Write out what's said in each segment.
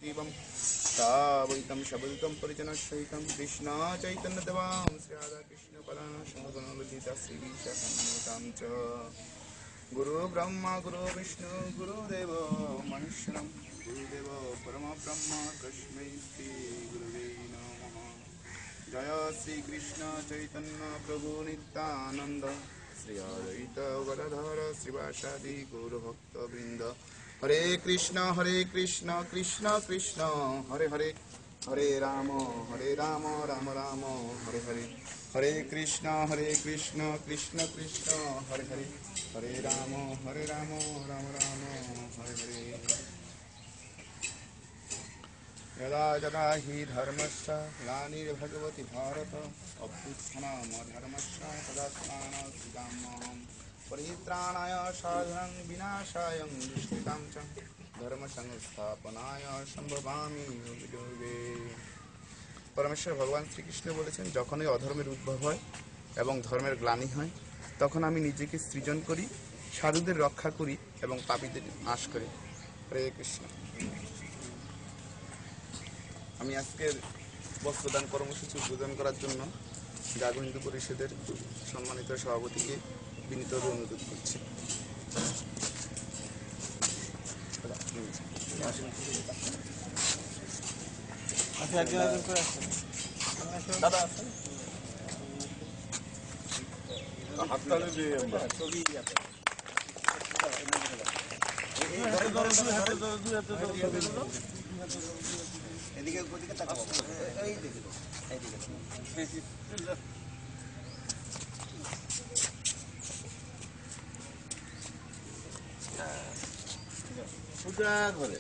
सुग्रीवं तावैतं शबदुतं परिजनसहितं कृष्ण चैतन्यदेवां श्री राधाकृष्णपदां सहगणललिता श्रीविशाखान्वितां च गुरु ब्रह्मा गुरु विष्णु गुरुदेव महेश्वरं गुरुदेव परमब्रह्म तस्मै श्री गुरुवे नमः। जय श्री कृष्ण चैतन्य प्रभु नित्यानंद श्री अद्वैत गदाधर श्रीवासादि गौरभक्तवृंद। हरे कृष्ण कृष्ण कृष्ण हरे हरे, हरे राम राम राम हरे हरे। हरे कृष्ण कृष्ण कृष्ण हरे हरे, हरे राम राम राम हरे हरे। यदा यदा हि धर्मस्य ग्लानिर्भवति भारत अभ्युत्थानमधर्मस्य तदात्मानं परित्राणाय साधनं विनाशाय दुष्कृतां च धर्मसंस्थापनाय सम्भवामि युगे युगे। परमेश्वर भगवान श्रीकृष्ण বলেছেন, যখনই অধর্মের উদ্ভব হয় এবং ধর্মের গ্লানি হয় তখন আমি নিজেকে সৃজন করি, সাধুদের রক্ষা করি এবং পাপীদের নাশ করি। হরে কৃষ্ণ। আমি আজকের বস্ত্রদান কর্মসূচি উদ্বোধন করার জন্য জাগো হিন্দু পরিষদের সম্মানিত সভাপতিকে বিনীতভাবে অনুরোধ করছি। এদিকে ওদিকে তাকাও, এই দেখো এইদিকে পূজা করে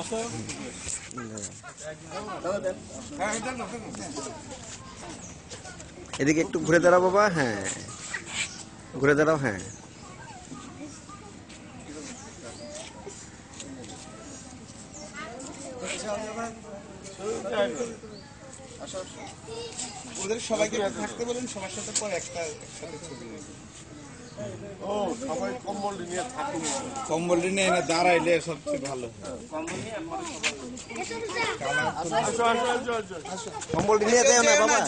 আসো। এদিকে একটু ঘুরে দাঁড়াও বাবা, হ্যাঁ ঘুরে দাঁড়াও, হ্যাঁ ওদের সবাইকে থাকতে বলেন, সবার সাথে পর একসাথে ছবি। ও সবাই কম্বল নিয়ে থাকুন, কম্বল নিয়ে এনে দাঁড়াইলে সবচেয়ে ভালো। কম্বল নিয়ে যেও না বাবা,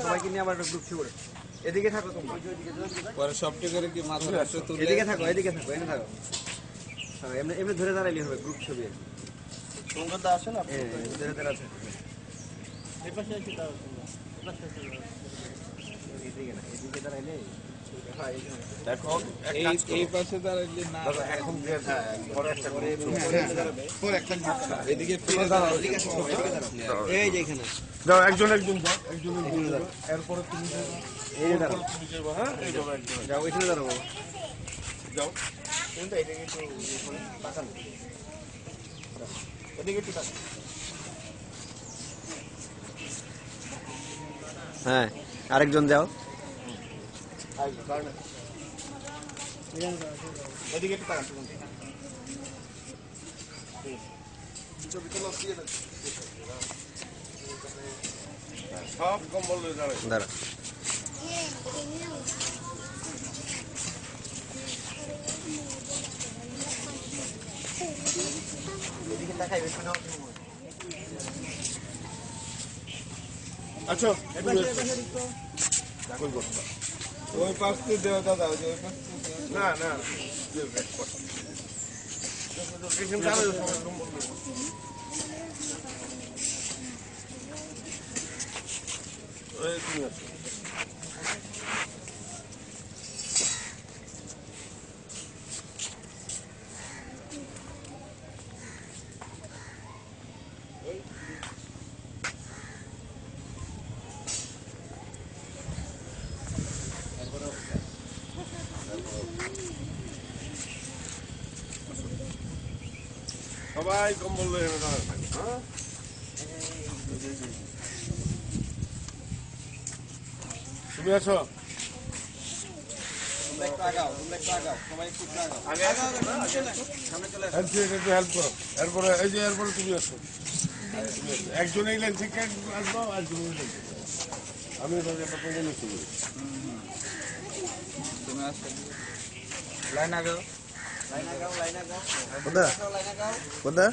সবাইকে নিয়ে আবার গ্রুপ করে এদিকে থাকো তোমরা, পরে সবটি করে কি মাথা রাখছো তুলে এদিকে থাকো, এদিকে থাকো, এনে থাকো, হ্যাঁ এমনি এমনি ধরে দাঁড়াইলে হবে গ্রুপ ছবি। তোমার দা আসে না, ধরে দাঁড়া আছে এই পাশে এসে দাও, এদিকে না, এদিকে দাঁড়াইলে দেখো এই পাশে দাঁড়াইলে না এখন পরে একটা করে পরে একটা এদিকে ফিরে দাঁড়াও, এদিকে এই যে এখানে যাও একজন একজন যাও, একজন একজন যাও, এরপরে তুমি যাও, এই দাঁড়াও, তুমি যাও, হ্যাঁ এই যাও একজন যাও এখানে দাঁড়াও বাবা, যাও, কিন্তু এদিকে একটু তাকান, এদিকে একটু তাকান। হ্যাঁ আরেকজন যাও, এদিকে একটু তাকান। ছবি তোলা দিয়ে দেন, সব কম্বল নিয়ে দাঁড়াই। দাঁড়া এদিকে তাকাই বেশি না। আচ্ছা ওই পাশ দিয়ে দেওয়া দাদা, ওই পাশ না না এখানে দাঁড়াই, সবাই কম্বল নিয়ে। এই তুমি আসো, সবাই কম্বল নিয়ে দাঁড়ায় থাকবে, হ্যাঁ তুমি আছো হেল্প করো, এরপরে এই যে এরপরে তুমি আসো, একজন এই লাইন থেকে আসবো, একজন ওই লাইন থেকে। আমি একটা প্রবলেম নিচ্ছি, তুমি আসো লাইন আগে কোথায় কোথায়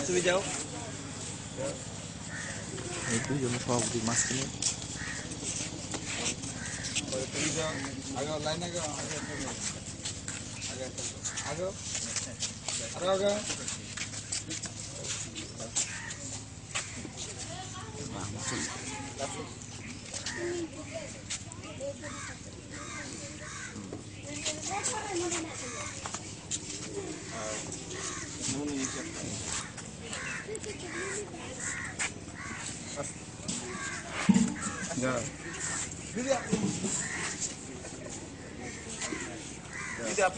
তুমি যাও এই দুইজন সভাপতি মাঝখানে তুমি যাও আগে লাইনে যাও আগে আগে আরো আগে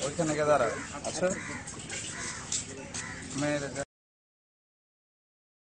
ওইখানে কে দাঁড়া আচ্ছা মেয়েরা